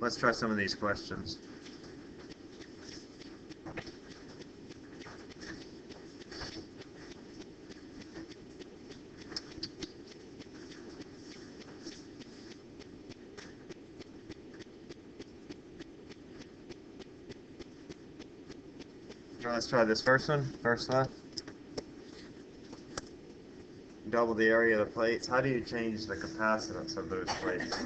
let's try some of these questions. Let's try this first one, first left. Double the area of the plates. How do you change the capacitance of those plates?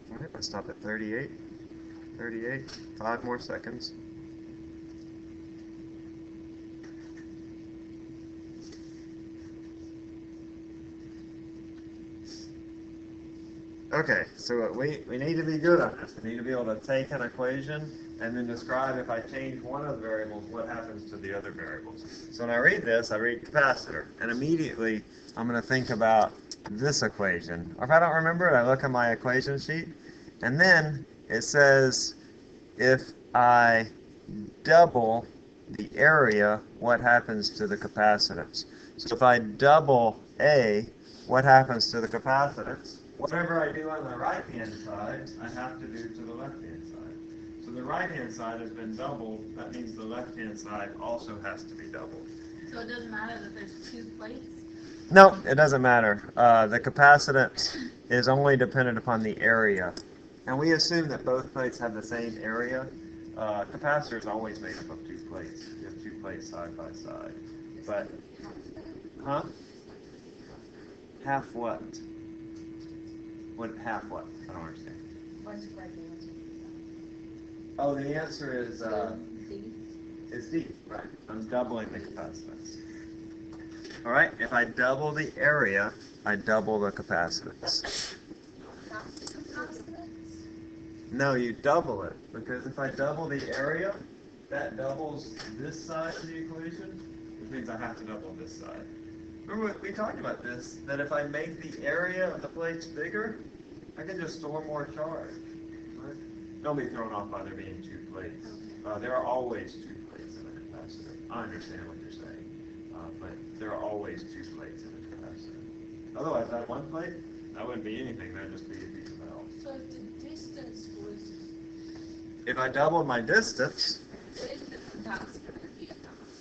All right, let's stop at 38. 38, 5 more seconds. Okay, so we need to be good on this. We need to be able to take an equation and then describe if I change one of the variables, what happens to the other variables. So when I read this, I read capacitor, and immediately I'm going to think about this equation. Or if I don't remember it, I look at my equation sheet, and then it says if I double the area, what happens to the capacitance? So if I double A, what happens to the capacitance? Whatever I do on the right-hand side, I have to do to the left-hand side. So the right-hand side has been doubled. That means the left-hand side also has to be doubled. So it doesn't matter that there's two plates? No, it doesn't matter. The capacitance is only dependent upon the area. And we assume that both plates have the same area. Capacitor is always made up of two plates. You have two plates side by side. But, huh? Half what? What, half what? I don't understand. Oh, the answer is D, right. I'm doubling the capacitance. All right, if I double the area, I double the capacitance. No, you double it, because if I double the area, that doubles this side of the equation, which means I have to double this side. Remember, we talked about this, that if I make the area of the plates bigger, I can just store more charge. Right? Don't be thrown off by there being two plates. There are always two plates in a capacitor. I understand what you're saying, but there are always two plates in a capacitor. Otherwise, that one plate, that wouldn't be anything. That would just be a piece of metal. So if the distance was... If I doubled my distance...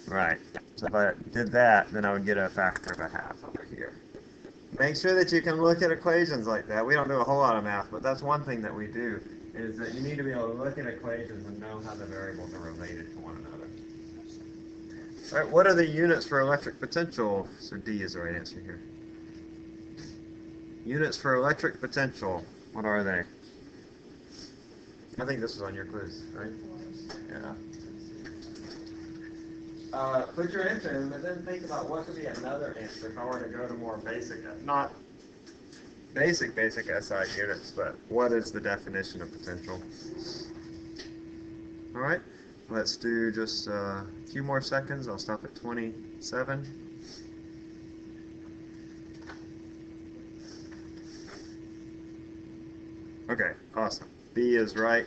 Right. So if I did that, then I would get a factor of a half over here. Make sure that you can look at equations like that. We don't do a whole lot of math, but that's one thing that we do, is that you need to be able to look at equations and know how the variables are related to one another. All right, what are the units for electric potential? So D is the right answer here. Units for electric potential, what are they? I think this was on your quiz, right? Yeah. Put your answer in, but then think about what could be another answer if I were to go to more basic, not basic SI units, but what is the definition of potential? All right, let's do just a few more seconds. I'll stop at 27. Okay, awesome. B is right.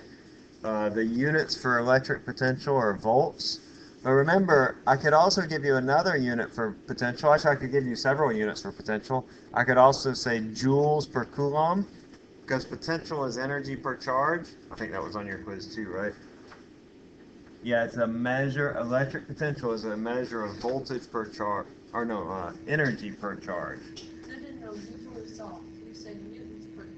The units for electric potential are volts. But remember, I could also give you another unit for potential. Actually, I could give you several units for potential. I could also say joules per coulomb, because potential is energy per charge. I think that was on your quiz too, right? Yeah, it's a measure. Electric potential is a measure of voltage per charge, or no, energy per charge. No, usually saw. You said newtons per coulomb.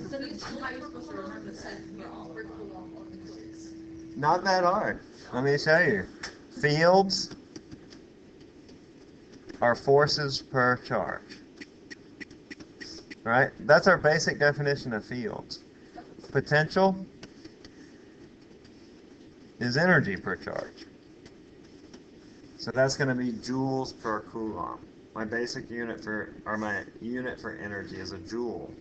So it's how you're supposed to remember that newtons per coulomb on the quiz. Not that hard. Let me show you. Fields are forces per charge. All right? That's our basic definition of fields. Potential is energy per charge. So that's going to be joules per coulomb. My basic unit for, or my unit for energy is a joule.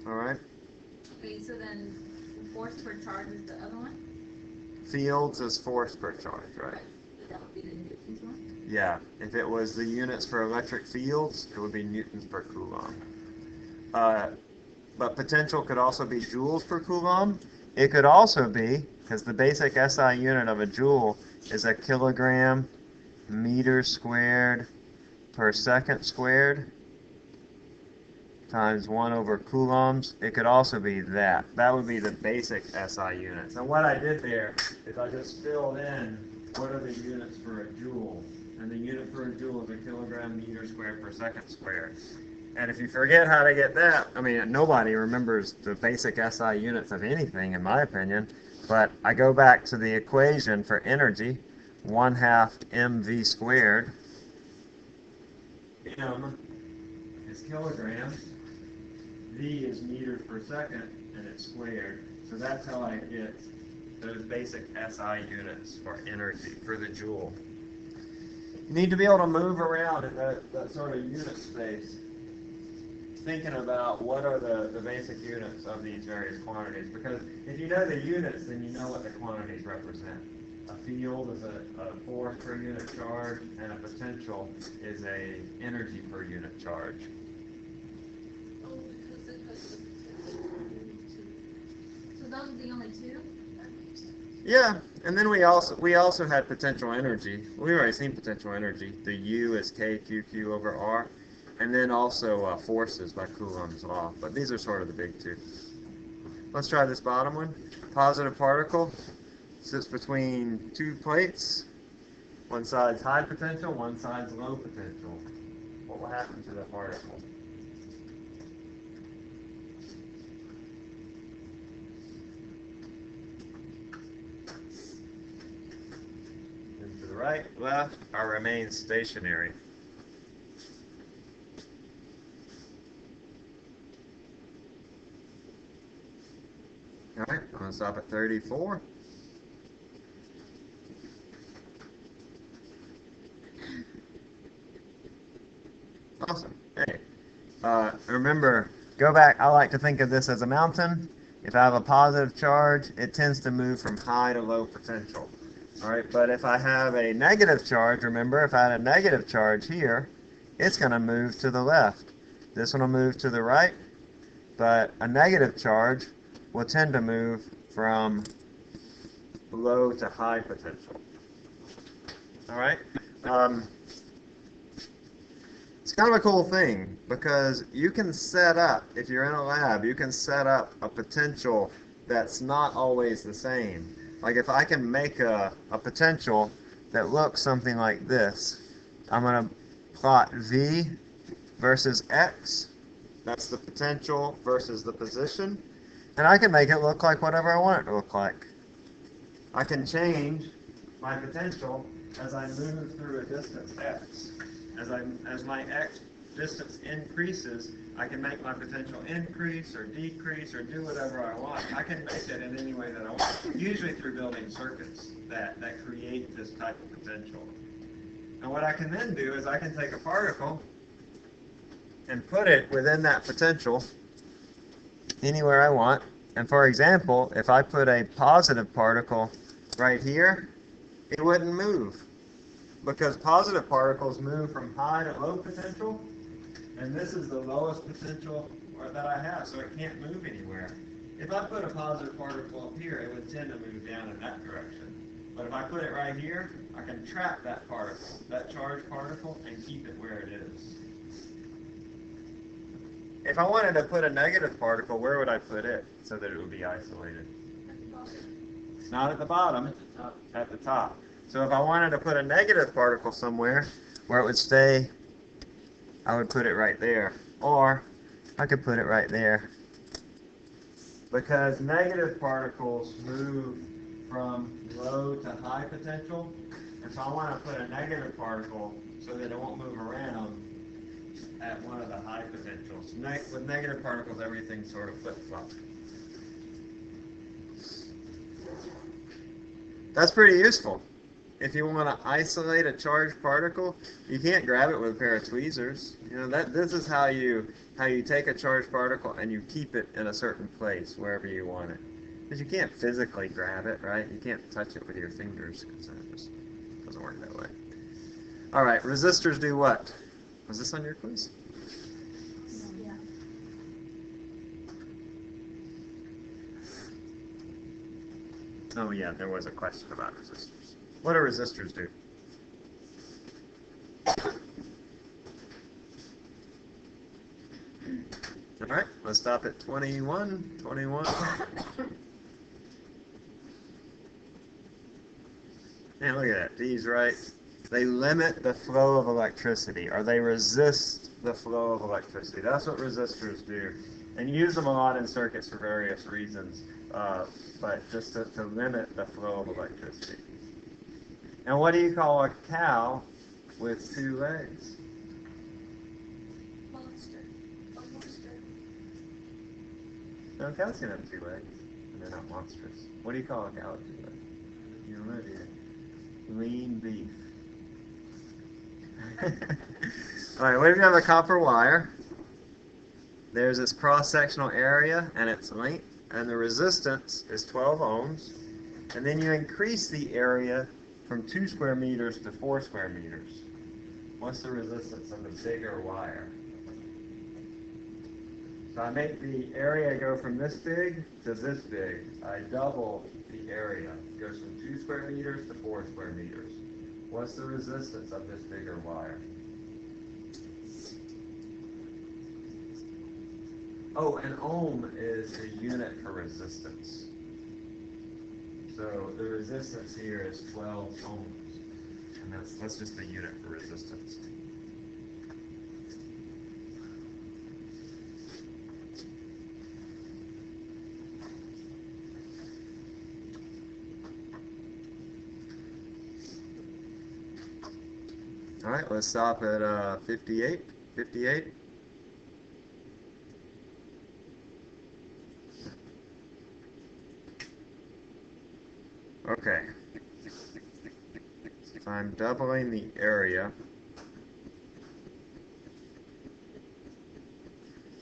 All right? Okay, so then force per charge is the other one? Fields is force per charge, right? That would be the newtons one? Yeah, if it was the units for electric fields, it would be newtons per coulomb. But potential could also be joules per coulomb. It could also be, because the basic SI unit of a joule is a kilogram meter squared per second squared times 1 over coulombs. It could also be that. That would be the basic SI units. And what I did there is I just filled in what are the units for a joule. And the unit for a joule is a kilogram meter squared per second squared. And if you forget how to get that, I mean, nobody remembers the basic SI units of anything, in my opinion. But I go back to the equation for energy, 1/2 mv squared. M is kilograms, v is meters per second, and it's squared. So that's how I get those basic SI units for energy, for the joule. You need to be able to move around in that sort of unit space, thinking about what are the basic units of these various quantities. Because if you know the units, then you know what the quantities represent. A field is a force per unit charge, and a potential is a energy per unit charge. Oh, because it has so those are the only two? Yeah, and then we also had potential energy. We've already seen potential energy. The U is KQQ over R. And then also forces by Coulomb's law. But these are sort of the big two. Let's try this bottom one. Positive particle sits between two plates. One side's high potential, one side's low potential. What will happen to the particle? And to the right, left, or remain stationary. All right, I'm going to stop at 34. Awesome. Hey, remember, go back. I like to think of this as a mountain. If I have a positive charge, it tends to move from high to low potential. All right, but if I have a negative charge, remember, if I had a negative charge here, it's going to move to the left. This one will move to the right, but a negative charge will tend to move from low to high potential. All right? It's kind of a cool thing because you can set up, if you're in a lab, you can set up a potential that's not always the same. Like if I can make a potential that looks something like this, I'm going to plot V versus X. That's the potential versus the position. And I can make it look like whatever I want it to look like. I can change my potential as I move through a distance x. As my x distance increases, I can make my potential increase or decrease or do whatever I want. I can make it in any way that I want, usually through building circuits that create this type of potential. And what I can then do is I can take a particle and put it within that potential anywhere I want. And for example, if I put a positive particle right here, it wouldn't move because positive particles move from high to low potential, and this is the lowest potential that I have, so it can't move anywhere. If I put a positive particle up here, it would tend to move down in that direction. But if I put it right here, I can trap that particle, that charged particle, and keep it where it is. If I wanted to put a negative particle, where would I put it so that it would be isolated? It's not at the bottom, at the top. So if I wanted to put a negative particle somewhere where it would stay, I would put it right there. Or I could put it right there. Because negative particles move from low to high potential. And so I want to put a negative particle so that it won't move around at one of the high potentials. With negative particles, everything sort of flip-flops. That's pretty useful. If you want to isolate a charged particle, you can't grab it with a pair of tweezers. You know, this is how you take a charged particle and you keep it in a certain place wherever you want it. Because you can't physically grab it, right? You can't touch it with your fingers. Doesn't work that way. All right, resistors do what? Was this on your quiz? Yeah. Oh yeah, there was a question about resistors. What do resistors do? All right, let's stop at 21. 21. And look at that. These, right? They limit the flow of electricity, or they resist the flow of electricity. That's what resistors do. And you use them a lot in circuits for various reasons, but just to limit the flow of electricity. And what do you call a cow with two legs? Monster. A monster. No, cows can have two legs, and they're not monstrous. What do you call a cow with two legs? You don't know, do you? Lean beef. All right, what if you have a copper wire? There's this cross-sectional area and its length, and the resistance is 12 ohms. And then you increase the area from 2 square meters to 4 square meters. What's the resistance of the bigger wire? So I make the area go from this big to this big. I double the area. It goes from 2 square meters to 4 square meters. What's the resistance of this bigger wire? Oh, an ohm is a unit for resistance. So the resistance here is 12 ohms. And that's just the unit for resistance. All right, let's stop at 58. 58. Okay. So I'm doubling the area.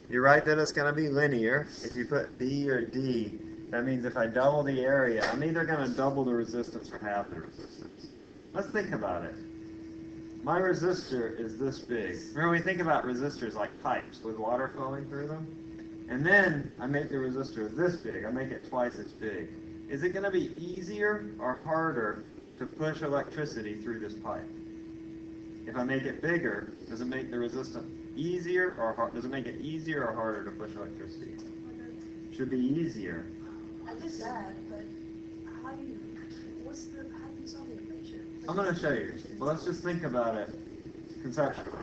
You're right that it's going to be linear. If you put B or D, that means if I double the area, I'm either going to double the resistance or half the resistance. Let's think about it. My resistor is this big. Remember, we think about resistors like pipes with water flowing through them? And then I make the resistor this big. I make it twice as big. Is it going to be easier or harder to push electricity through this pipe? If I make it bigger, does it make the resistance easier or does it make it easier or harder to push electricity? Should be easier. I get that, but how do you solve the equation? I'm going to show you. Well, let's just think about it conceptually.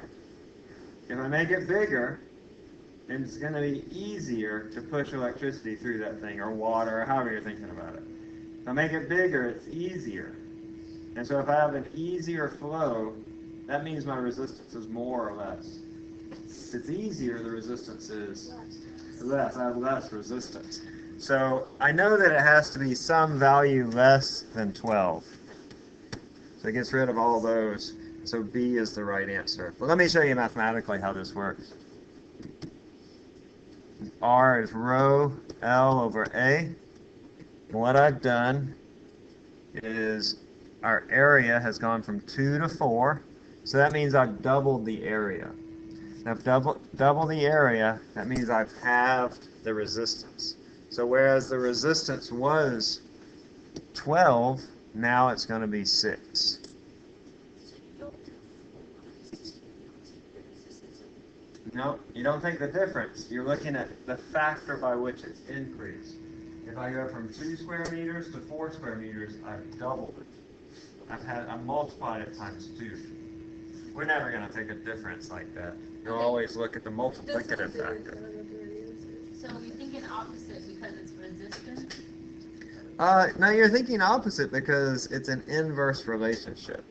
If I make it bigger, then it's going to be easier to push electricity through that thing, or water, or however you're thinking about it. If I make it bigger, it's easier. And so if I have an easier flow, that means my resistance is more or less. If it's easier, the resistance is less. I have less resistance. So I know that it has to be some value less than 12. So it gets rid of all those. So B is the right answer. But let me show you mathematically how this works. R is rho L over A. And what I've done is our area has gone from 2 to 4. So that means I've doubled the area. Now, if double the area, that means I've halved the resistance. So whereas the resistance was 12, now it's going to be 6. No, you don't think the difference. You're looking at the factor by which it's increased. If I go from 2 square meters to 4 square meters, I've doubled it. I've multiplied it times 2. We're never going to take a difference like that. You'll always look at the multiplicative factor. So you're thinking opposite because it's resistance? No, you're thinking opposite because it's an inverse relationship.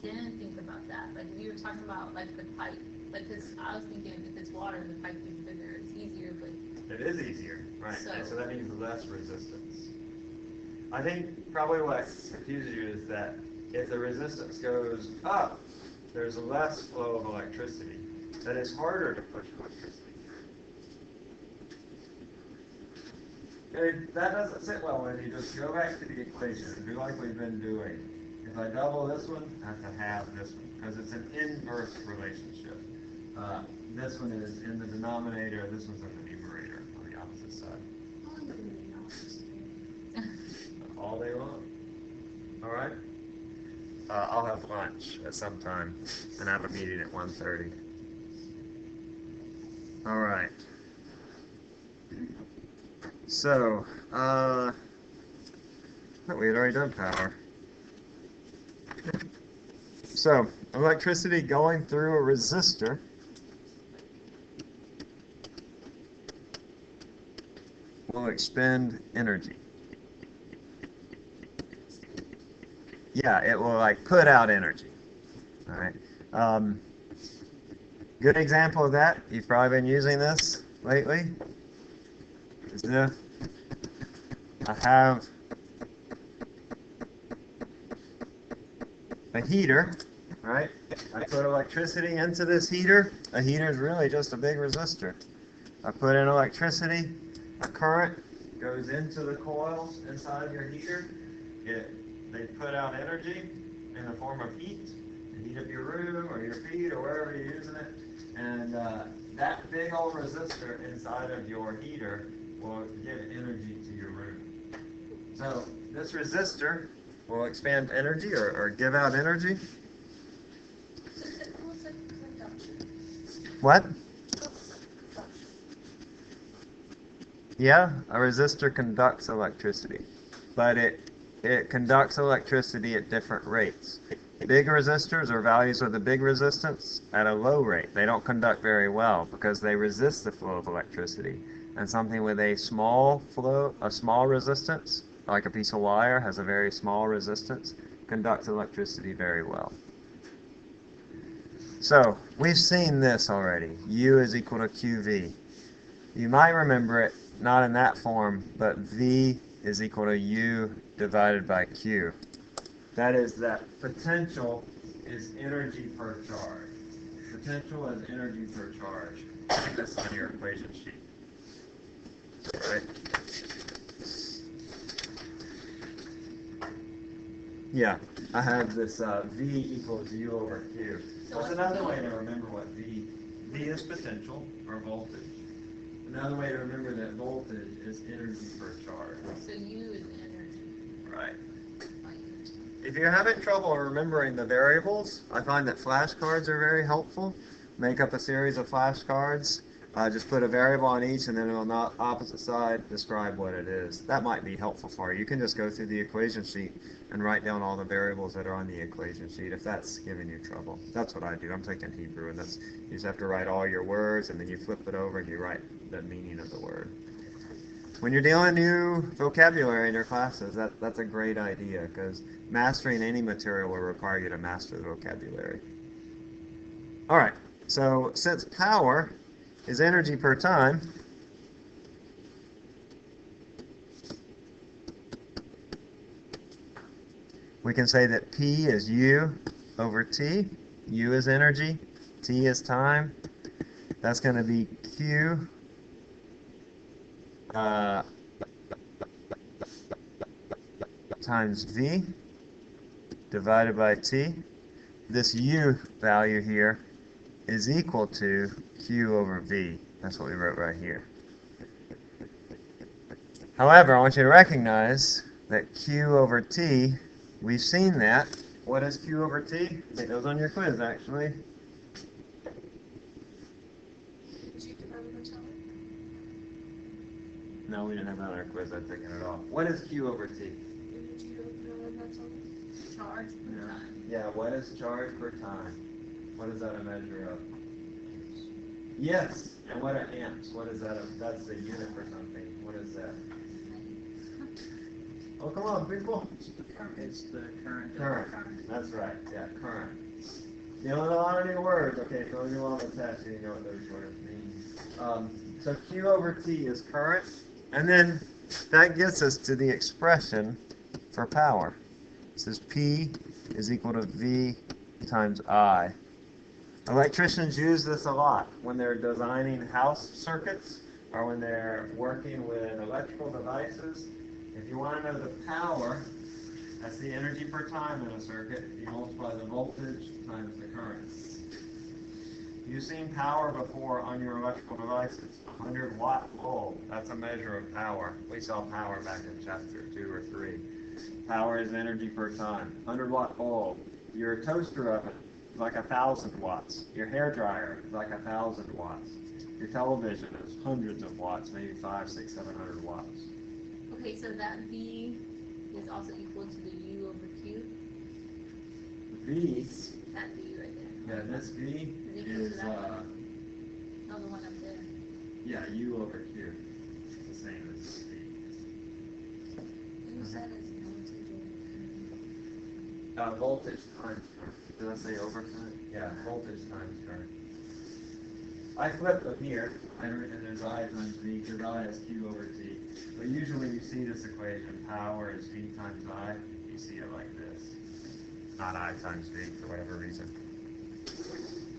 Didn't think about that. Like we were talking about like the pipe. Like this, I was thinking if it's water, the pipe is bigger. It's easier, but It is easier, right? So, And so that means less resistance. I think probably what confuses you is that if the resistance goes up, there's less flow of electricity. That is harder to push electricity. If that doesn't sit well with you, just go back to the equation and do like we've been doing. If I double this one, I have to halve this one, because it's an inverse relationship. This one is in the denominator, this one's in the numerator on the opposite side. All day long. All right? I'll have lunch at some time, and I have a meeting at 1:30. All right. So, we had already done power. So, electricity going through a resistor will expend energy. Yeah, it will like put out energy. All right. Good example of that, you've probably been using this lately, is if I have a heater, right? I put electricity into this heater. A heater is really just a big resistor. I put in electricity, a current goes into the coils inside of your heater. They put out energy in the form of heat to heat up your room or your feet or wherever you're using it. And that big old resistor inside of your heater will give energy to your room. So this resistor will expand energy or give out energy. What? Yeah, a resistor conducts electricity, but it conducts electricity at different rates. Big resistors or values with a big resistance at a low rate. They don't conduct very well because they resist the flow of electricity. And something with a small flow, a small resistance, like a piece of wire has a very small resistance, conducts electricity very well. So, we've seen this already. U is equal to QV. You might remember it, not in that form, but V is equal to U divided by Q. That is that potential is energy per charge. Potential is energy per charge. Put this on your equation sheet. Right? Yeah, I have this V equals U over Q. That's another way to remember what V is potential or voltage. Another way to remember that voltage is energy per charge. So U is energy. Right. If you're having trouble remembering the variables, I find that flashcards are very helpful. Make up a series of flashcards. Just put a variable on each and then on the opposite side describe what it is. That might be helpful for you. You can just go through the equation sheet and write down all the variables that are on the equation sheet if that's giving you trouble. That's what I do. I'm taking Hebrew, and you just have to write all your words and then you flip it over and you write the meaning of the word. When you're dealing new vocabulary in your classes, that's a great idea because mastering any material will require you to master the vocabulary. All right, so since power is energy per time, we can say that P is U over T. U is energy, T is time. That's going to be Q times V divided by T. This U value here is equal to Q over V. That's what we wrote right here. However, I want you to recognize that Q over T, we've seen that. What is Q over T? It goes on your quiz, actually. No, we didn't have that on our quiz. I've taken it off. What is Q over T? Charge per time. Yeah, what is charge per time? What is that a measure of? Yes, and what are amps? What is that? That's the unit for something. What is that? Oh, come on, people. It's the current. Current. That's right. Yeah, current. You don't know a lot of new words. Okay, so you on the test, you know what those words mean. So Q over T is current, and then that gets us to the expression for power. It says P is equal to V times I. Electricians use this a lot when they're designing house circuits or when they're working with electrical devices. If you want to know the power That's the energy per time in a circuit. You multiply the voltage times the current. You've seen power before on your electrical devices. 100-watt bulb, that's a measure of power. We saw power back in chapter 2 or 3. Power is energy per time. 100-watt bulb. Your toaster oven is like 1,000 watts. Your hair dryer is like 1,000 watts. Your television is hundreds of watts, maybe 500, 600, 700 watts. Okay, so that V is also equal to the U over Q. V, That V right there. yeah, this V Is equal to is, that one? No, the one up there. yeah, U over Q. It's the same as V. You said it's voltage. Voltage times current. Did I say over current? Yeah, voltage times current. I flipped them here, and there's I times V, because I is Q over T. But usually you see this equation, power is V times I, you see it like this. Not I times V, for whatever reason.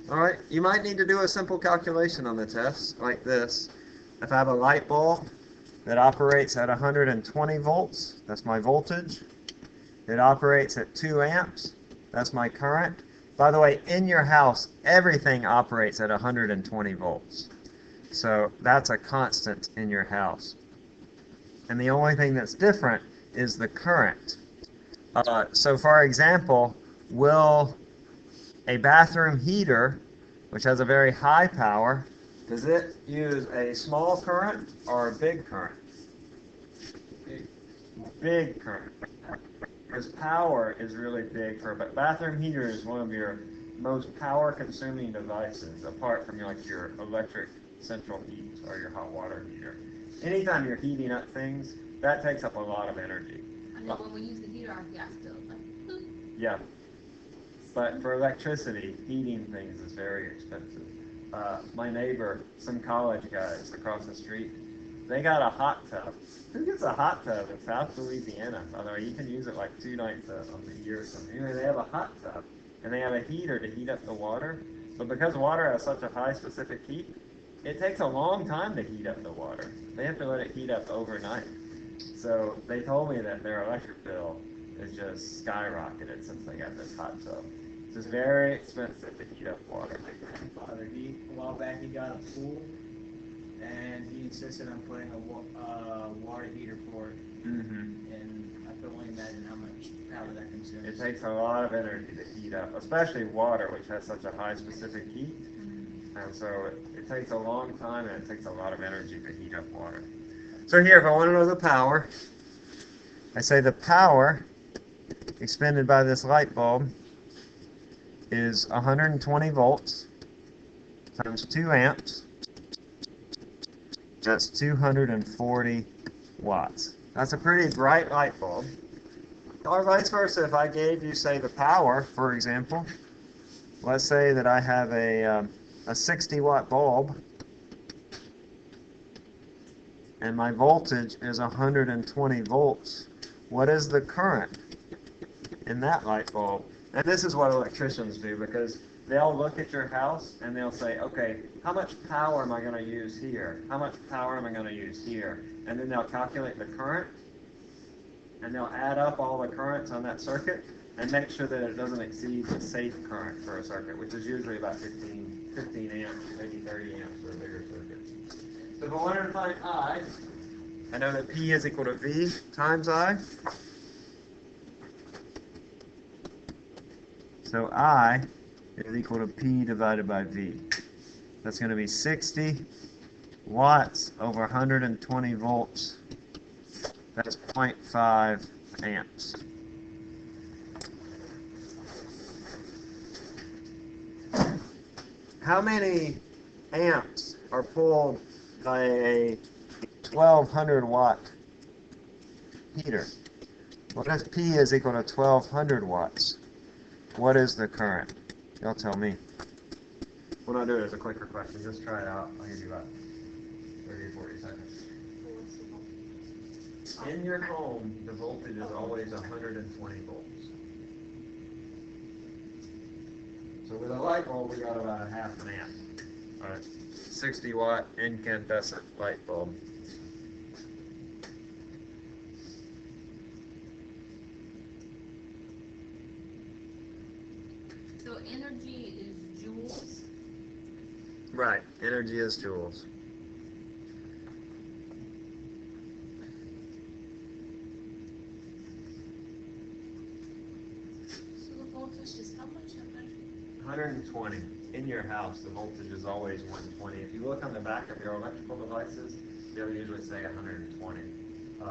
Alright, you might need to do a simple calculation on the test, like this. If I have a light bulb that operates at 120 volts, that's my voltage. It operates at 2 amps, that's my current. By the way, in your house, everything operates at 120 volts. So that's a constant in your house. And the only thing that's different is the current. So for example, will a bathroom heater, which has a very high power, does it use a small current or a big current? Big current. Because power is really big for, but bathroom heater is one of your most power consuming devices, apart from like your electric central heat or your hot water heater. Anytime you're heating up things, that takes up a lot of energy. And then when we use the heater, our gas bill is like, boop. Yeah. But for electricity, heating things is very expensive. My neighbor, some college guys across the street, they got a hot tub. Who gets a hot tub in South Louisiana? By the way, you can use it like 2 nights on the year or something. Anyway, they have a hot tub, and they have a heater to heat up the water. But because water has such a high specific heat, it takes a long time to heat up the water. They have to let it heat up overnight. So they told me that their electric bill is just skyrocketed since they got this hot tub. It's just very expensive to heat up water. My grandfather, a while back, he got a pool, and he insisted on putting a water heater for it. Mm-hmm. And I can only imagine how much power that consumes. It takes a lot of energy to heat up, especially water, which has such a high specific heat. And so it takes a long time, and it takes a lot of energy to heat up water. So here, if I want to know the power, I say the power expended by this light bulb is 120 volts times 2 amps. That's 240 watts. That's a pretty bright light bulb. Or vice versa, if I gave you, say, the power, for example, let's say that I have a 60-watt bulb, and my voltage is 120 volts. What is the current in that light bulb? And this is what electricians do, because they'll look at your house and they'll say, okay, how much power am I going to use here? How much power am I going to use here? And then they'll calculate the current, and they'll add up all the currents on that circuit and make sure that it doesn't exceed the safe current for a circuit, which is usually about 15 amps, maybe 30 amps for a bigger circuit. So if I wanted to find I know that P is equal to V times I. So I is equal to P divided by V. That's going to be 60 watts over 120 volts. That's 0.5 amps. How many amps are pulled by a 1200 watt heater? What if P is equal to 1200 watts? What is the current? Y'all tell me. We'll not do it as a clicker question. Just try it out. I'll give you about 30 or 40 seconds. In your home, the voltage is always 120 volts. So with a light bulb, we got about a half an amp. All right, 60-watt incandescent light bulb. So energy is joules. Right. Energy is joules. So the voltage is how much? 120. In your house, the voltage is always 120. If you look on the back of your electrical devices, they'll usually say 120.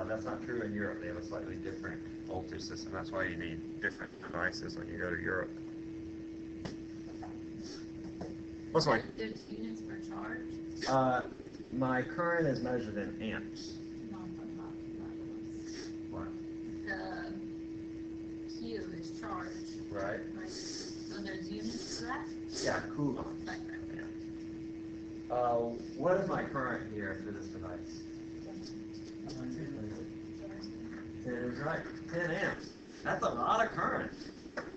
That's not true in Europe. They have a slightly different voltage system. That's why you need different devices when you go to Europe. What's mine? There's units per charge. My current is measured in amps. No, I'm talking about What? the Q is charge. Right? Right. So there's units for that. Yeah, coulomb. Right. Yeah. What is my current here for this device? 10 is right. 10 amps. That's a lot of current.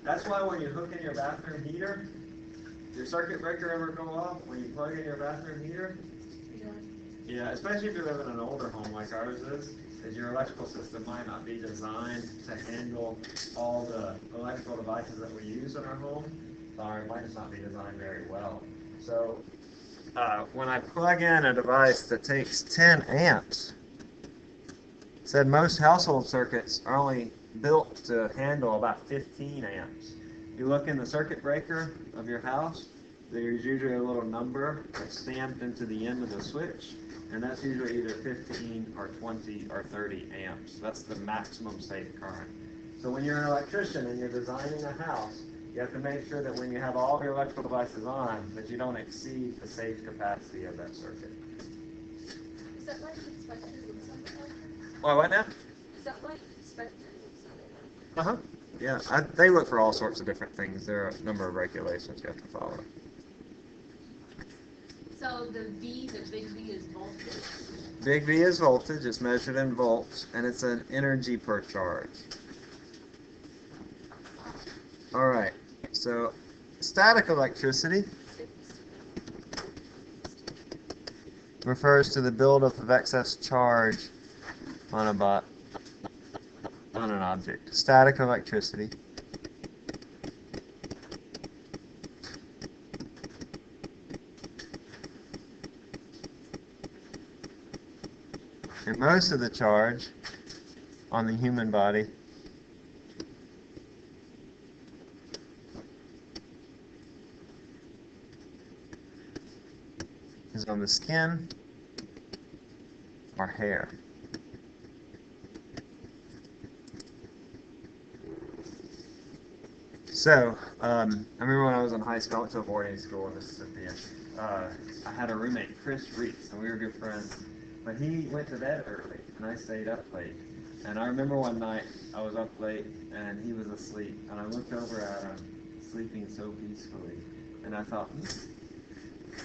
That's why when you hook in your bathroom heater, your circuit breaker ever go off when you plug in your bathroom heater? Yeah, especially if you live in an older home like ours is your electrical system might not be designed to handle all the electrical devices that we use in our home, or it might just not be designed very well. So when I plug in a device that takes 10 amps, it said most household circuits are only built to handle about 15 amps. You look in the circuit breaker of your house, there's usually a little number that's stamped into the end of the switch, and that's usually either 15 or 20 or 30 amps. That's the maximum safe current. So when you're an electrician and you're designing a house, you have to make sure that when you have all of your electrical devices on, that you don't exceed the safe capacity of that circuit. Is that like expected in something like that? Well, what now? Is that like expected in something like that? Uh-huh. Yeah, they look for all sorts of different things. There are a number of regulations you have to follow. So the big V is voltage. Big V is voltage. It's measured in volts, and it's an energy per charge. All right. So static electricity refers to the buildup of excess charge on an object. Static electricity and most of the charge on the human body is on the skin or hair. So, I remember when I was in high school, I went to a boarding school in Mississippi, and I had a roommate, Chris Reese, and we were good friends. But he went to bed early, and I stayed up late. And I remember one night, I was up late, and he was asleep, and I looked over at him, sleeping so peacefully, and I thought,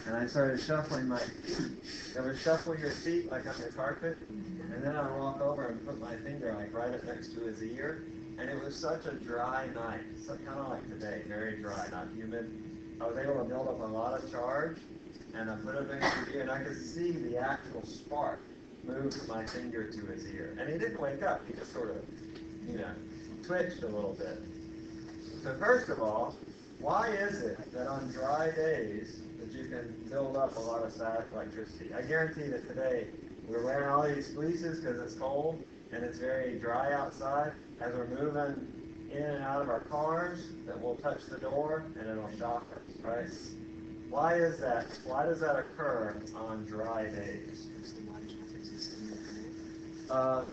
and I started shuffling my feet. Ever shuffle your feet like on your carpet? And then I walk over and put my finger like right up next to his ear. And it was such a dry night, so kind of like today, very dry, not humid. I was able to build up a lot of charge, and I put it next to his ear, and I could see the actual spark move from my finger to his ear. And he didn't wake up, he just sort of, twitched a little bit. So first of all, why is it that on dry days that you can build up a lot of static electricity? I guarantee that today we're wearing all these fleeces because it's cold and it's very dry outside. As we're moving in and out of our cars, that we'll touch the door and it'll shock us, right? Why is that? Why does that occur on dry days?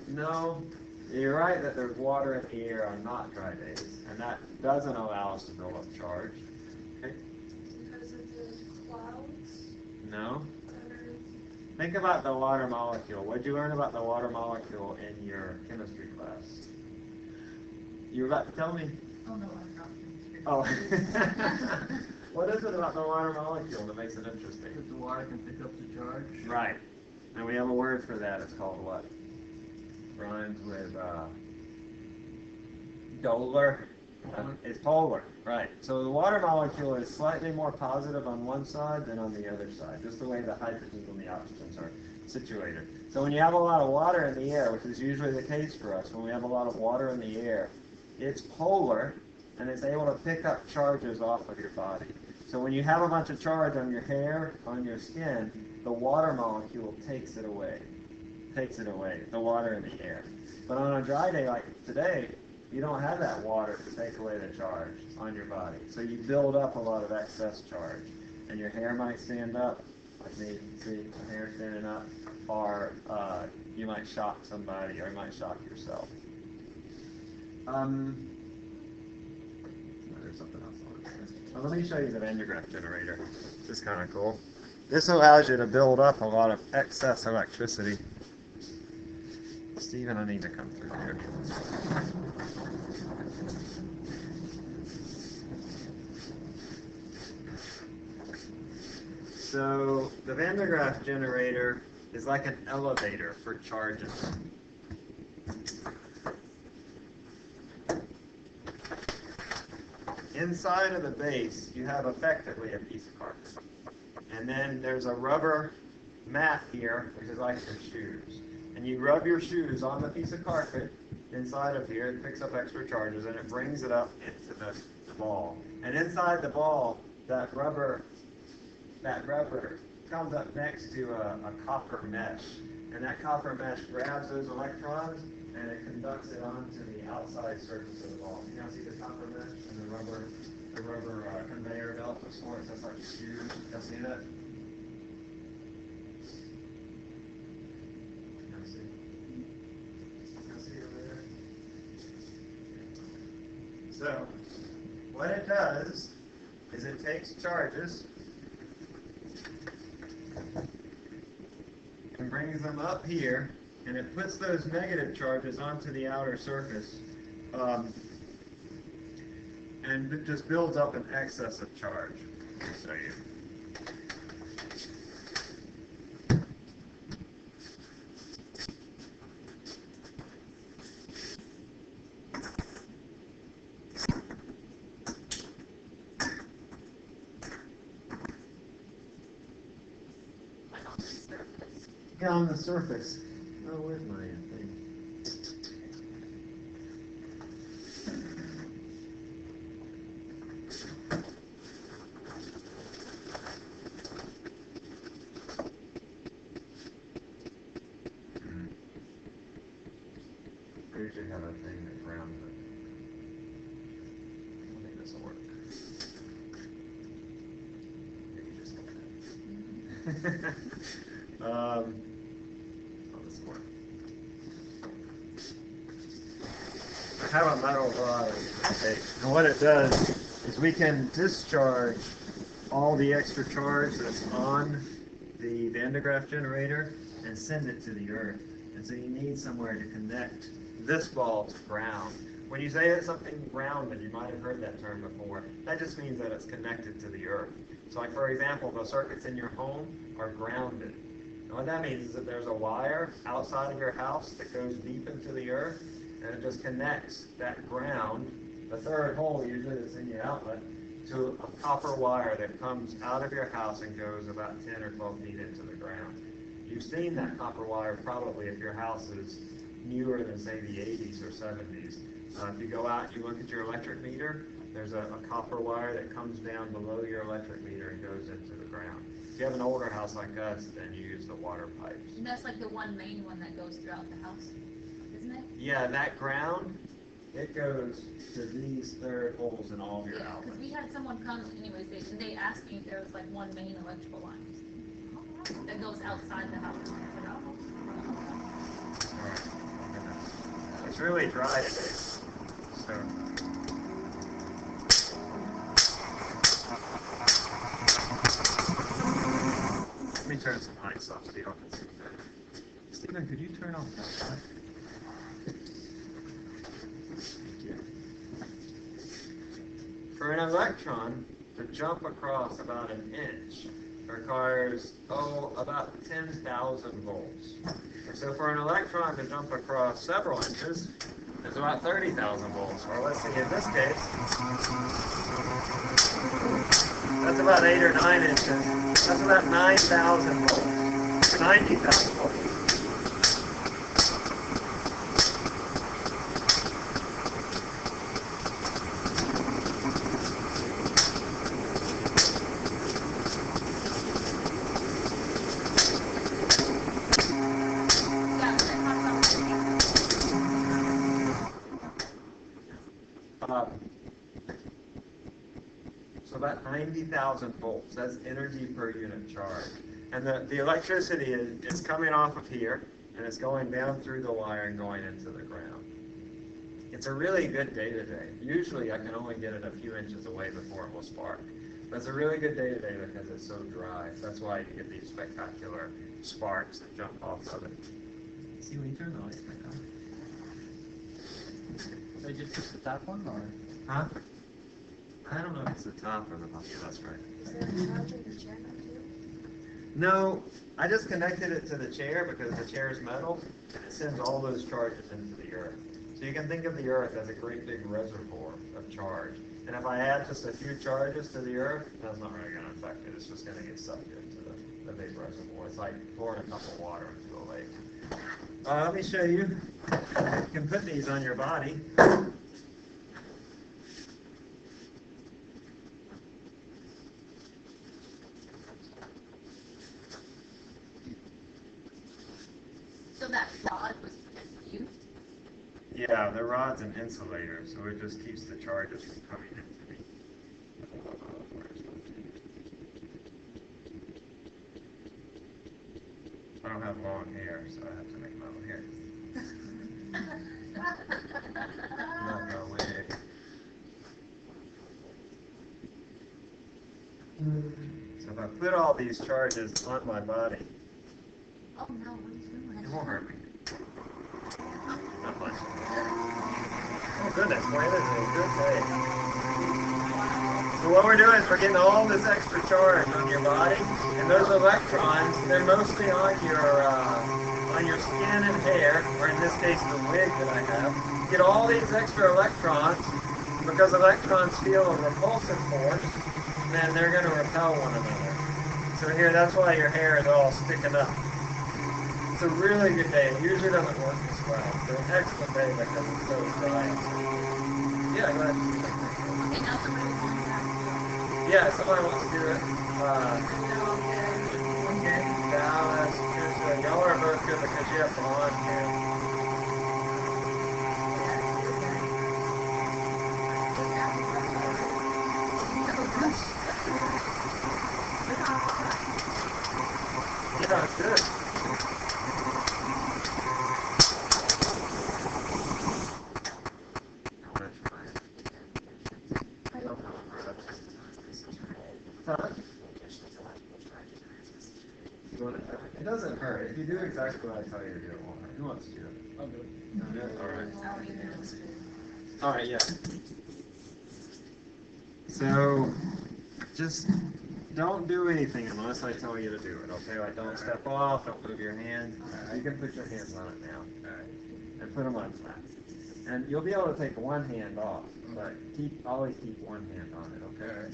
No, you're right that there's water in the air on not dry days, and that doesn't allow us to build up charge. Okay? Because of the clouds? No. Think about the water molecule. What did you learn about the water molecule in your chemistry class? You were about to tell me? Oh no, I'm not. Oh. What is it about the water molecule that makes it interesting? Because the water can pick up the charge. Right. And we have a word for that. It's called what? Rhymes with Dolar. It's polar. Right. So the water molecule is slightly more positive on one side than on the other side, just the way the hydrogens and the oxygens are situated. So when you have a lot of water in the air, which is usually the case for us, when we have a lot of water in the air, it's polar, and it's able to pick up charges off of your body. So when you have a bunch of charge on your hair, on your skin, the water molecule takes it away, the water in the air. But on a dry day like today, you don't have that water to take away the charge on your body. So you build up a lot of excess charge. And your hair might stand up, like me, see, my hair standing up, or you might shock somebody, or you might shock yourself. There's something else on it. Well, let me show you the Van de Graaff generator. This is kind of cool. This allows you to build up a lot of excess electricity. Steven, I need to come through here. So the Van de Graaff generator is like an elevator for charges. Inside of the base, you have effectively a piece of carpet. And then there's a rubber mat here, which is like your shoes. And you rub your shoes on the piece of carpet inside of here. It picks up extra charges, and it brings it up into the ball. And inside the ball, that rubber comes up next to a copper mesh. And that copper mesh grabs those electrons, and it conducts it onto the outside surface of the ball. You now see the copper mesh and the rubber conveyor belt of sorts. That's like shoes. You see that? So, what it does is it takes charges and brings them up here, and it puts those negative charges onto the outer surface, and it just builds up an excess of charge. Let me show you. Get on the surface. Oh, where's my thing? I usually have a thing that grounds it. I think this will work. Maybe just like that. I have a metal rod, okay, and what it does is we can discharge all the extra charge that's on the Van de Graaff generator and send it to the earth. And so you need somewhere to connect this ball to ground. When you say it's something grounded, you might have heard that term before. That just means that it's connected to the earth. So like for example, the circuits in your home are grounded. And what that means is that there's a wire outside of your house that goes deep into the earth, and it just connects that ground, the third hole usually that's in your outlet, to a copper wire that comes out of your house and goes about 10 or 12 feet into the ground. You've seen that copper wire probably if your house is newer than say the 80s or 70s. If you go out and you look at your electric meter, there's a copper wire that comes down below your electric meter and goes into the ground. If you have an older house like us, then you use the water pipes. And that's like the one main one that goes throughout the house, isn't it? Yeah, that ground, it goes to these third holes in all of your outlets. Because we had someone come, anyways, they asked me if there was like one main electrical line that goes outside the house. Alright, it's really dry today, so. Let me turn some lights off so y'all can see better. Stephen, could you turn off that light? Thank you. For an electron to jump across about an inch requires, about 10,000 volts. So for an electron to jump across several inches, it's about 30,000 volts. Or let's see, in this case, that's about 8 or 9 inches. That's about 9,000 volts. 90,000 volts. So about 90,000 volts, that's energy per unit charge. And the electricity is coming off of here, and it's going down through the wire and going into the ground. It's a really good day today. Usually I can only get it a few inches away before it will spark. But it's a really good day today because it's so dry. So that's why you get these spectacular sparks that jump off of it. See, when you turn the lights back on. So just push the top one, or? Huh? I don't know if it's the top or the bottom. Yeah, that's right. Is there a charge in the chair now too? No, I just connected it to the chair because the chair is metal, and it sends all those charges into the earth. So you can think of the earth as a great big reservoir of charge. And if I add just a few charges to the earth, that's not really going to affect it. It's just going to get sucked into the big reservoir. It's like pouring a cup of water into a lake. Let me show you. You can put these on your body. So that rod was you? Yeah, the rod's an insulator, so it just keeps the charges from coming into me. I don't have long hair, so I have to make my own hair. Not no wig. So if I put all these charges on my body, Oh no, what are you doing? it won't hurt me. Not much. Oh goodness, boy, this is a good day. So what we're doing is we're getting all this extra charge on your body, and those electrons, they're mostly on your skin and hair, or in this case the wig that I have. You get all these extra electrons, because electrons feel a repulsive force, and they're going to repel one another. So here, that's why your hair is all sticking up. It's a really good day. It usually doesn't work this well. It's an excellent day because it's so dry. Yeah, go ahead. Okay, now somebody was doing that. Yeah, somebody wants to do it. Okay, Dallas, Trisha, y'all are both good because you have blonde hair. Yeah, it's good. It doesn't hurt. If you do exactly what I tell you to do, it won't hurt. Who wants to do it? I'll do it. You'll do it? All right. All right, yeah. So, just don't do anything unless I tell you to do it, okay? Like, don't step off, don't move your hand. You can put your hands on it now. All right. And put them on flat. And you'll be able to take one hand off, but always keep one hand on it, okay?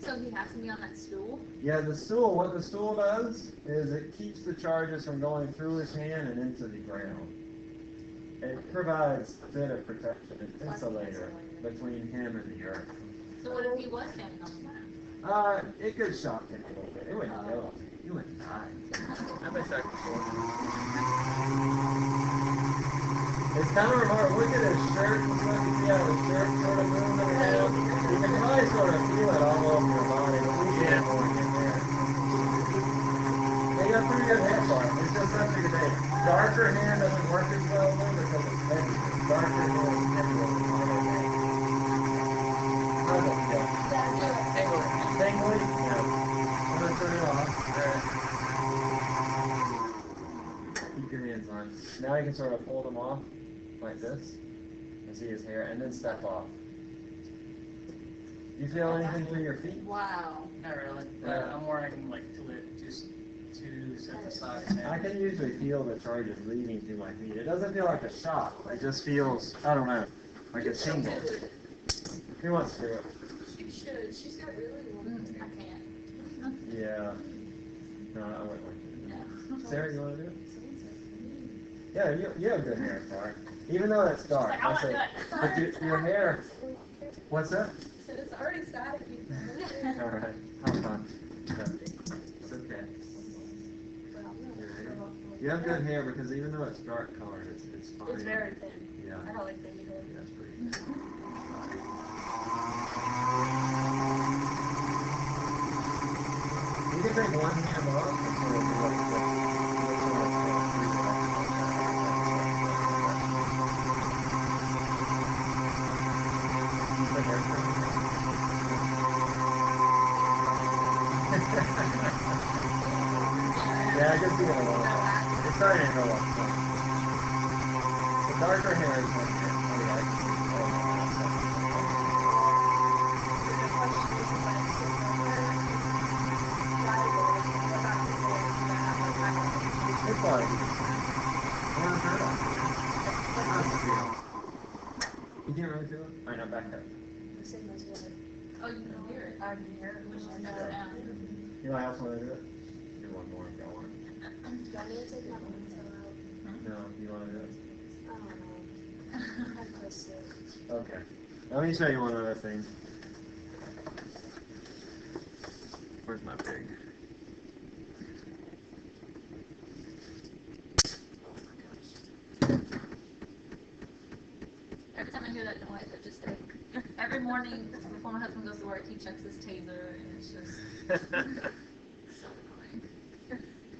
So he has to be on that stool? Yeah, the stool, what the stool does is it keeps the charges from going through his hand and into the ground. It provides a bit of protection, an insulator between him and the earth. So what if he was standing on that? It could shock him a little bit. It wouldn't kill him. He wouldn't die. I've been shocked before. It's kind of remarkable. Look at his shirt and stuff. You see how his shirt sort of moving around? You can probably sort of feel it all over your body, but we can't go in there. They got pretty good hair for it. It's just such a good day. Darker hair doesn't work as well though because it's heavy. Darker hair is heavy with the other hair. How's that feel? Tingly? Yeah. I'm gonna turn it off. There. Keep your hands on. Now you can sort of pull them off like this and see his hair, and then step off. You feel anything through your feet? Wow. Not really. Yeah. I'm wearing like two sets of socks. I can usually feel the charges leaving through my feet. It doesn't feel like a shock. It just feels, I don't know, like a tingle. Who wants to do it? She should. She's got really long I can't. Yeah. No, I wouldn't like No. it. Sarah, you want to do it? Yeah, you have good hair, Clark. Even though it's dark. Like, I want to do it. But your hair, what's that? So it's already started. All right, have fun. It's okay. You have good hair because even though it's dark colored, it's fine. It's very thin. Yeah. I don't like baby hair. Yeah, it's pretty You can take one hand off and sort of do like yeah, I can see it a little bit. It's starting to go up. The darker hair is like here. Oh, yeah, I can see it. It's fine. You can't really do it? Alright, now back up. The signal's good. Oh, you can hear it. I can hear it. Which is And, better now. You want else want to do it? Do one more if you want. do you want me to take my ponytail out? No, you want to do it? I don't know. I'm close to it. Okay. Let me show you one other thing. Where's my pig? Every time I hear that noise, I just think, every morning before my husband goes to work, he checks his taser, and it's just so annoying.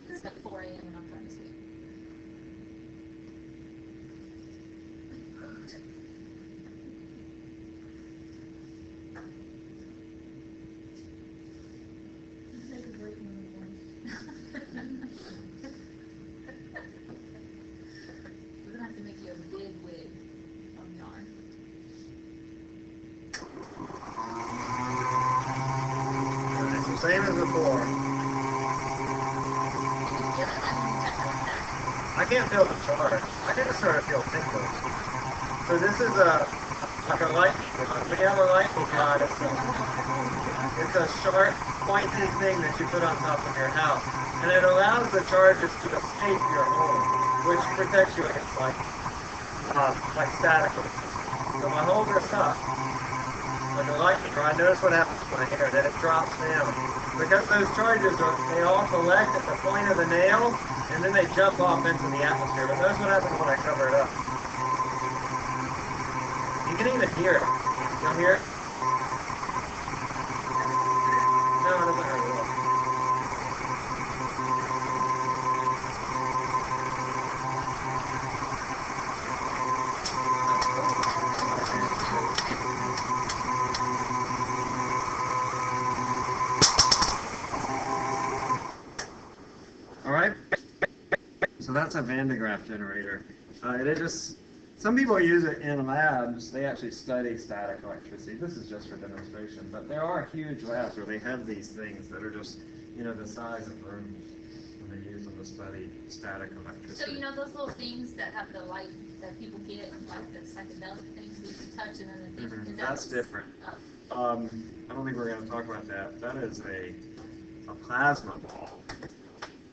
It's at 4 a.m. and I'm trying to sleep. Take a break in the morning. We're gonna have to make you a big wig of yarn. Alright, so same as before. I can't feel the charge. I can just sort of feel tingles. So this is like a lightning rod. We have a lightning rod. It's a sharp, pointed thing that you put on top of your house. And it allows the charges to escape your home, which protects you against like static. So I hold this up like a lightning rod. Notice what happens when I hit it, that it drops down. Because those charges they all collect at the point of the nail, and then they jump off into the atmosphere. But notice what happens when I cover it up. You can even hear it. You'll hear it? No, it doesn't hurt at all. Alright, so that's a Van de Graaff generator. Some people use it in labs. They actually study static electricity. This is just for demonstration, but there are huge labs where they have these things that are just, the size of rooms, and they use them to study static electricity. So you know those little things that have the light that people get, like the psychedelic things that you touch and then the thing. That's different. Oh. I don't think we're going to talk about that. That is a plasma ball.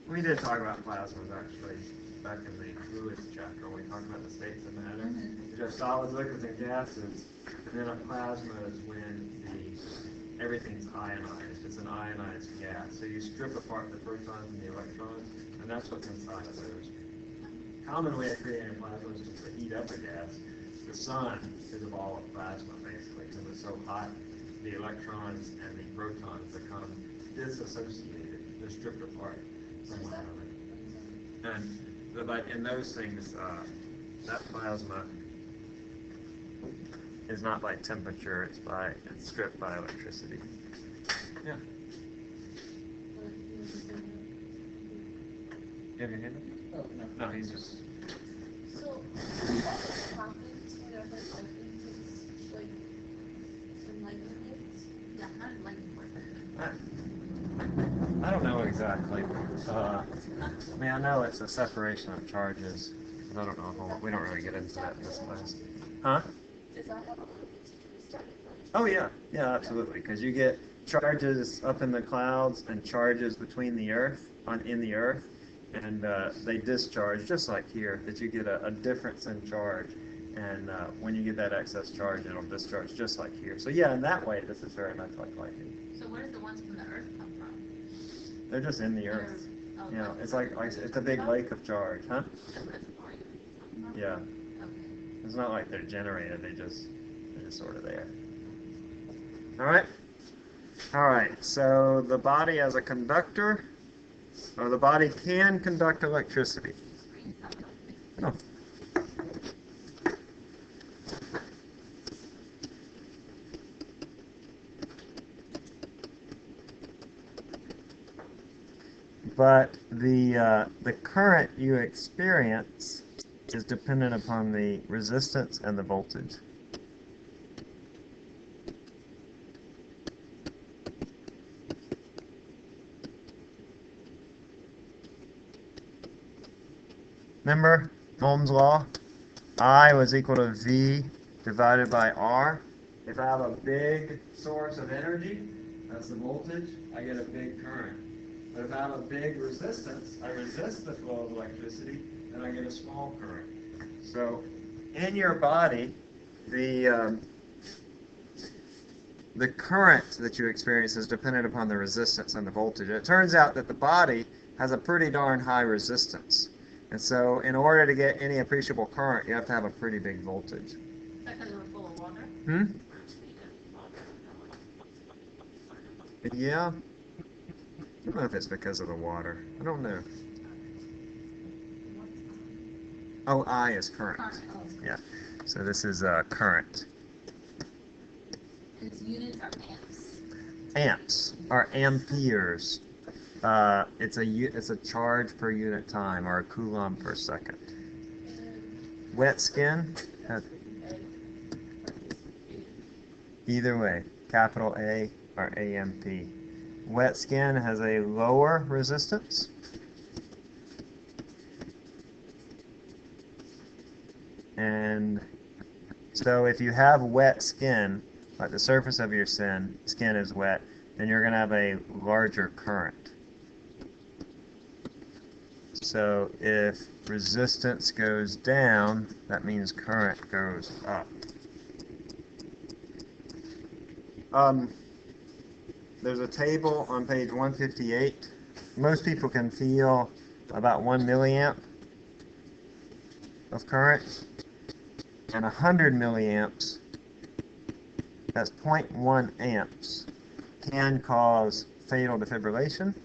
We did talk about plasmas actually back in the fluids chapter when we talked about the states of matter. Which are solids, liquids, and gases. And then a plasma is when everything's ionized. It's an ionized gas. So you strip apart the protons and the electrons, and that's what's inside of those. Common way of creating a plasma is just to heat up a gas. The sun is a ball of plasma basically because it's so hot. The electrons and the protons become disassociated. They're stripped apart from one another. But in those things, that plasma is not by temperature, it's stripped by electricity. Yeah. You have your hand up? Oh, no. No, he's just... So, what happens whenever lightning hits, like, when lightning hits? Yeah, how did lightning work? I don't know exactly. I know it's a separation of charges. I don't know. We don't really get into that in this class. Huh? Does that have to restart? Oh yeah, absolutely. Because you get charges up in the clouds and charges between the earth, in the earth, and they discharge just like here. That you get a difference in charge, and when you get that excess charge, it'll discharge just like here. So yeah, in that way, this is very much like lightning. So where does the ones from the earth come from? They're just in the earth. Oh, It's like it's a big lake of charge, huh? The reservoir. Yeah. Okay. It's not like they're generated. They just It is sort of there. All right. All right. So the body as a conductor, or the body can conduct electricity. Oh. But the current you experience is dependent upon the resistance and the voltage. Remember Ohm's law? I was equal to V divided by R. If I have a big source of energy, that's the voltage, I get a big current. But if I have a big resistance, I resist the flow of electricity, then I get a small current. So in your body, the current that you experience is dependent upon the resistance and the voltage. It turns out that the body has a pretty darn high resistance. And so in order to get any appreciable current, you have to have a pretty big voltage. Because we're full of water. Yeah. I don't know if it's because of the water. I don't know. Oh, I is current. Yeah. So this is current. Its units are amps. Amps are amperes. It's a charge per unit time, or a coulomb per second. Wet skin. Either way, capital A or AMP. Wet skin has a lower resistance. And so if you have wet skin, like the surface of your skin is wet, then you're going to have a larger current. So if resistance goes down, that means current goes up. There's a table on page 158. Most people can feel about 1 milliamp of current, and 100 milliamps, that's 0.1 amps, can cause fatal defibrillation.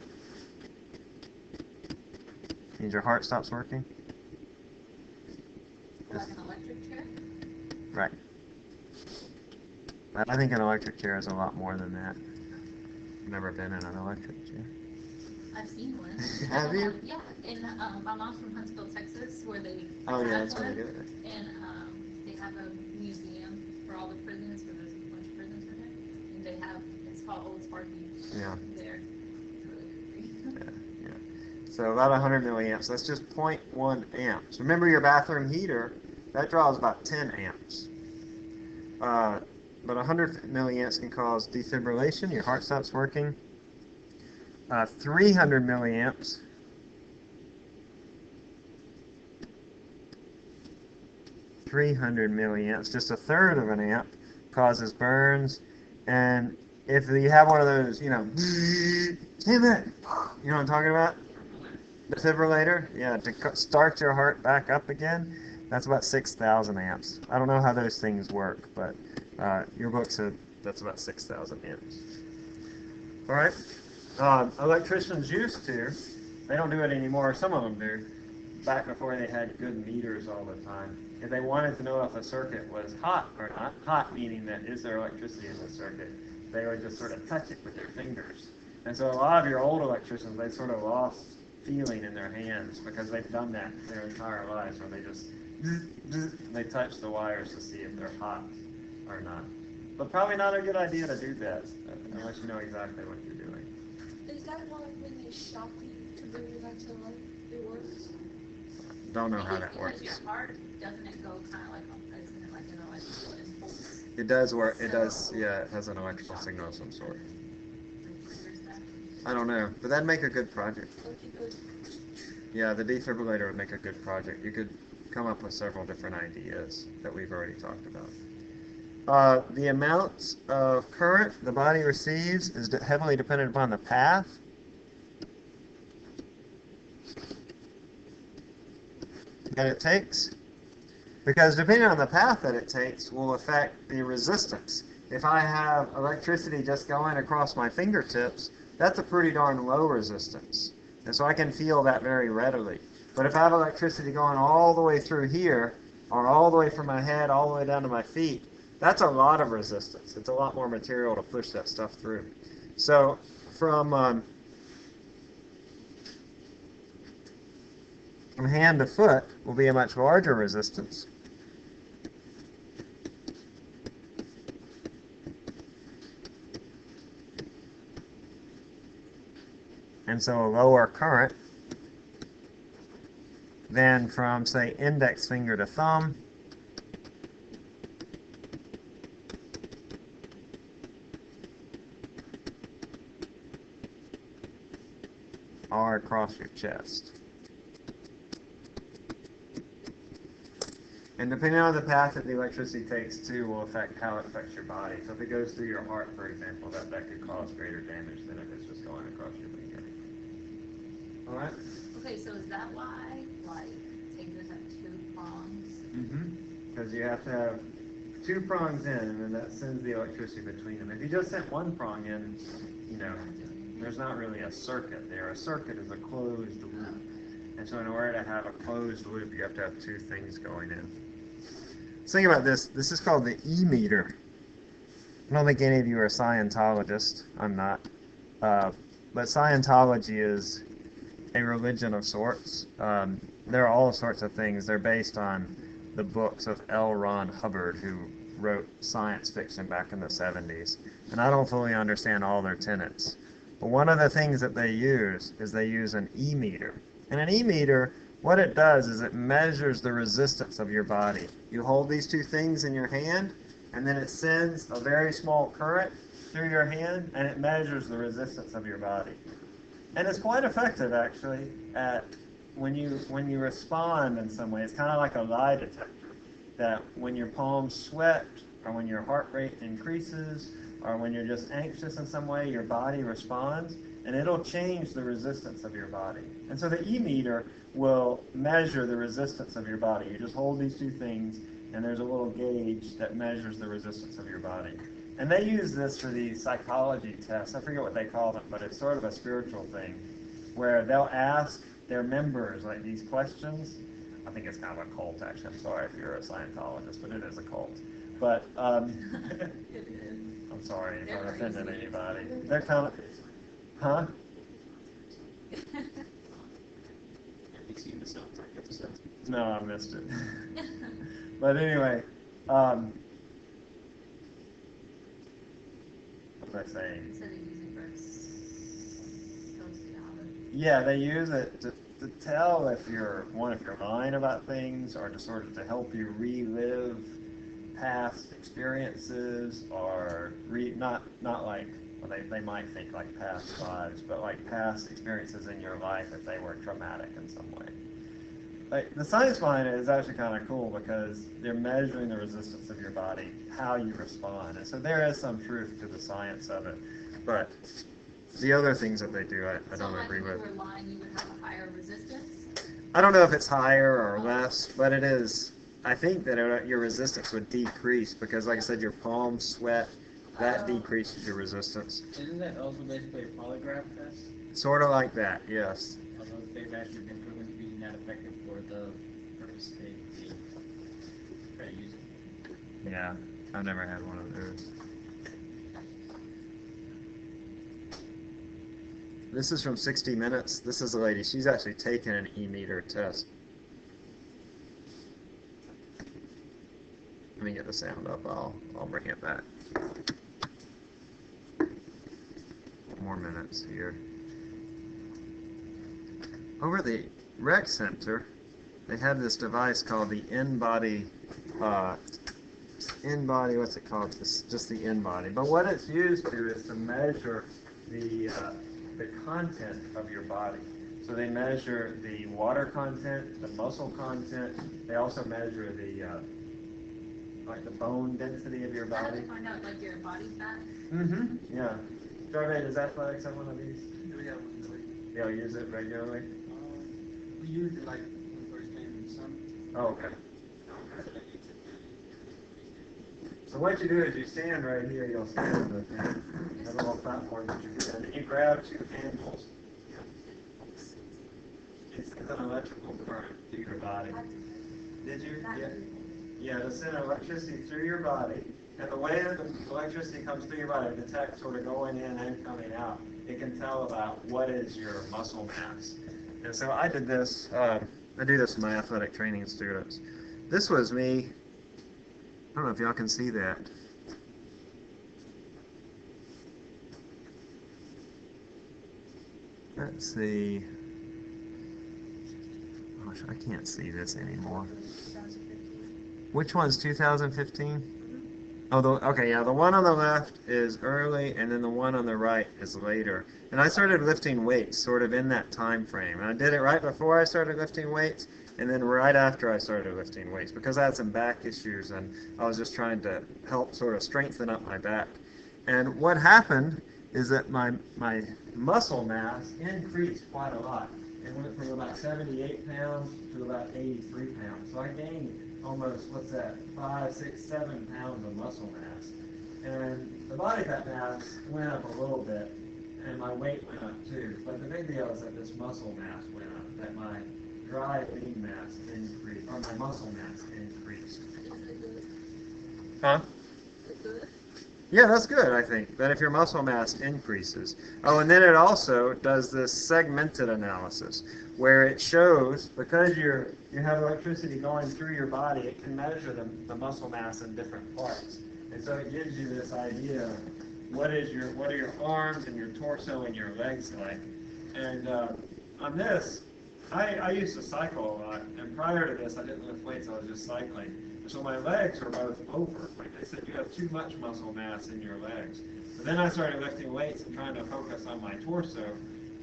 Means your heart stops working. Like an electric chair? Right. I think an electric chair is a lot more than that. I've never been in an electric chair. I've seen one. Have you? Yeah, in my mom's from Huntsville, Texas, where they Oh yeah, have that's one, really good. and they have a museum for all the prisons, where there's a bunch of prisons in there, and they have, it's called Old Sparky. Yeah. There, it's really creepy. Yeah. So about 100 milliamps. That's just 0.1 amps. Remember your bathroom heater, that draws about 10 amps. But 100 milliamps can cause defibrillation. Your heart stops working. 300 milliamps. Just a third of an amp, causes burns. And if you have one of those, damn it, you know what I'm talking about? Defibrillator, yeah, to start your heart back up again, that's about 6,000 amps. I don't know how those things work, but your book said that's about 6,000 amps. All right. Electricians used to, they don't do it anymore, some of them do, back before they had good meters all the time. If they wanted to know if a circuit was hot or not, hot meaning that is there electricity in the circuit, they would just sort of touch it with their fingers. And so a lot of your old electricians, they sort of lost feeling in their hands because they've done that their entire lives, where they just they touch the wires to see if they're hot or not. But probably not a good idea to do that unless you know exactly what you're doing. Is that one when you shock you to bring it back to life? It works? Don't know how that works. Because your heart, doesn't it go kind of like, isn't it like an electrical impulse? It does work. It does. Yeah, it has an electrical signal of some sort. I don't know, but that'd make a good project. Yeah, the defibrillator would make a good project. You could come up with several different ideas that we've already talked about. The amount of current the body receives is heavily dependent upon the path. That it takes. because depending on the path that it takes will affect the resistance. If I have electricity just going across my fingertips, that's a pretty darn low resistance. And so I can feel that very readily. But if I have electricity going all the way through here, or all the way from my head all the way down to my feet, that's a lot of resistance. It's a lot more material to push that stuff through. So from hand to foot will be a much larger resistance. And so a lower current than from, say, index finger to thumb. Or across your chest. And depending on the path that the electricity takes too will affect how it affects your body. So if it goes through your heart, for example, that could cause greater damage than if it's just going across your finger. All right? Okay, so is that why, like, tasers have two prongs? Mm-hmm. Because you have to have two prongs in, and then that sends the electricity between them. If you just sent one prong in, you know, there's not really a circuit there. A circuit is a closed loop. And so in order to have a closed loop, you have to have two things going in. Let's think about this. This is called the EMeter. I don't think any of you are Scientologists. I'm not. But Scientology is a religion of sorts. There are all sorts of things. They're based on the books of L. Ron Hubbard, who wrote science fiction back in the 70s. And I don't fully understand all their tenets. But one of the things that they use is they use an EMeter. And an EMeter, what it does is it measures the resistance of your body. You hold these two things in your hand, and then it sends a very small current through your hand, and it measures the resistance of your body. And it's quite effective, actually, at when you respond in some way. It's kind of like a lie detector, that when your palms sweat, or when your heart rate increases, or when you're just anxious in some way, your body responds, and it'll change the resistance of your body. And so the EMeter will measure the resistance of your body. You just hold these two things, and there's a little gauge that measures the resistance of your body. And they use this for the psychology tests. I forget what they call them, but it's sort of a spiritual thing, where they'll ask their members like these questions. I think it's kind of a cult, actually. I'm sorry if you're a Scientologist, but it is a cult. But I'm sorry if I offended anybody. They're kind of, huh? No, I missed it. But anyway, what was I saying? Instead of using for sociology. Yeah, they use it to tell if you're lying about things, or to sort of to help you relive past experiences, or not like, well, they might think like past lives, but like past experiences in your life if they were traumatic in some way. Like, the science behind it is actually kind of cool because they're measuring the resistance of your body, how you respond. And so there is some truth to the science of it. But the other things that they do, I don't agree with. So if you were lying, you would have a higher resistance? I don't know if it's higher or less, but it is. I think that your resistance would decrease because, like I said, your palms sweat. That decreases your resistance. Isn't that also basically a polygraph test? Sort of like that, yes. Although they've actually been proven to be not effective for the purpose they try to use it. Yeah, I've never had one of those. This is from 60 Minutes. This is a lady. She's actually taken an EMeter test. Let me get the sound up. I'll bring it back. More minutes here. Over at the rec center, they have this device called the in-body, what's it called? It's just the in-body. But what it's used to is to measure the content of your body. So they measure the water content, the muscle content. They also measure the like the bone density of your How do body. they find out, like, your body fat? Mm-hmm. Yeah. Jarvey, does Athletics have one of these? We have one. Y'all use it regularly? We used it like when we first came in the summer. Oh, okay. So what you do is you stand right here, you'll stand on the thing, a little platform that you get in, and you grab two handles. It's an electrical current through your body. Did you? Yeah. Yeah, to send electricity through your body, and the way that the electricity comes through your body, it detects sort of going in and coming out. It can tell about what is your muscle mass. And so I did this, I do this with my athletic training students. This was me, I don't know if y'all can see that. Let's see. Gosh, I can't see this anymore. 2015. Which one's 2015? Oh, okay, yeah, the one on the left is early, and then the one on the right is later. And I started lifting weights sort of in that time frame. And I did it right before I started lifting weights, and then right after I started lifting weights, because I had some back issues, and I was just trying to help sort of strengthen up my back. And what happened is that my muscle mass increased quite a lot. It went from about 78 pounds to about 83 pounds. So I gained almost, 5, 6, 7 pounds of muscle mass. And the body fat mass went up a little bit, and my weight went up too. But the big deal is that this muscle mass went up, that my dry lean mass increased, or my muscle mass increased. Huh? Yeah, that's good, I think, that if your muscle mass increases. Oh, and then it also does this segmented analysis, where it shows, because you have electricity going through your body, it can measure the muscle mass in different parts. And so it gives you this idea of what are your arms and your torso and your legs like. And on this, I used to cycle a lot, and prior to this, I didn't lift weights, I was just cycling. So my legs were both over. Like they said, you have too much muscle mass in your legs. But then I started lifting weights and trying to focus on my torso.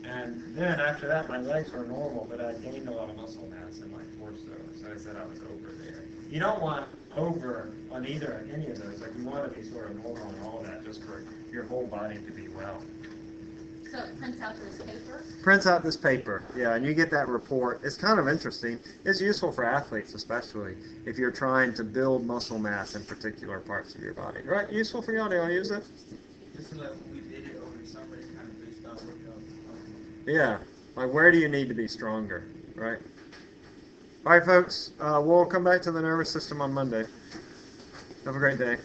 And then after that, my legs were normal, but I gained a lot of muscle mass in my torso. So I said I was over there. You don't want over on any of those. Like you want to be sort of normal on all that, just for your whole body to be well. So it prints out this paper? Prints out this paper, yeah, and you get that report. It's kind of interesting. It's useful for athletes, especially if you're trying to build muscle mass in particular parts of your body. Right? Useful for y'all? Do y'all use it? Just like we did it over the summer, it's kind of based on what Yeah, like where do you need to be stronger, right? All right, folks, we'll come back to the nervous system on Monday. Have a great day.